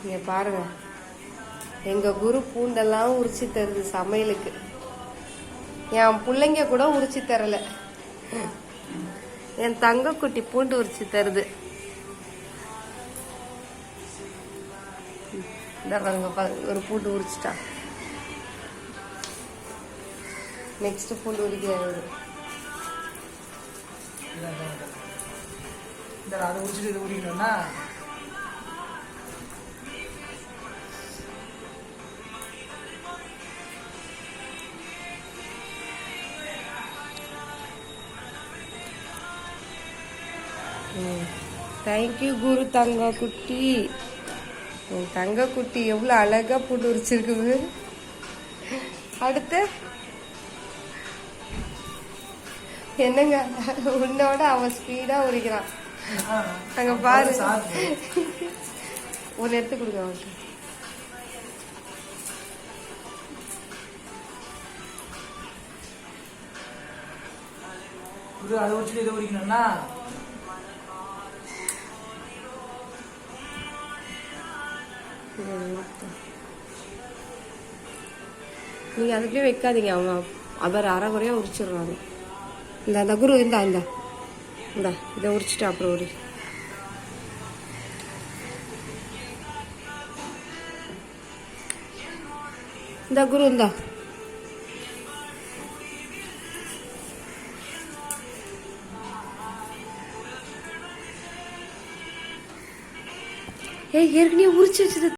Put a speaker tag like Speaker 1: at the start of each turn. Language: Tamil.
Speaker 1: இங்க பாருங்க, எங்க குரு பூண்டெல்லாம் உரிச்சு தருது சமையலுக்கு. என் பிள்ளைங்க கூட உரிச்சு தரல, என் தங்க குட்டி பூண்டு உரிச்சு தருது. இந்த பாருங்க, ஒரு பூண்டு உரிச்சிட்டா. நெக்ஸ்ட் பூண்டு உரிக்கிறது.
Speaker 2: அதை உரிச்சிட்டு இது உரிக்கணும்னா
Speaker 1: தேங்க்யூ குரு தங்க குட்டி. என் தங்க குட்டி எவ்வளோ அழகா பூண்டு உரிச்சிருக்குது. அடுத்து என்னங்க, உன்னோட அவன் ஸ்பீடா உரிக்கிறான். அங்க பாரு, ஒன்னு எடுத்து கொடுங்க அவனுக்கு.
Speaker 2: அதை உரிச்சிட்டு இதை உரிக்கணும்னா
Speaker 1: நீங்க அதுக்குள்ளே வைக்காதீங்க, அவங்க அவர் அரைகுறையா உரிச்சிடுறாங்க. இந்த குரு இந்தா இதை உரிச்சிட்டு அப்புறம் உரி. இந்த குரு இந்தா. ஏற்கனவே உரிச்சு வச்சது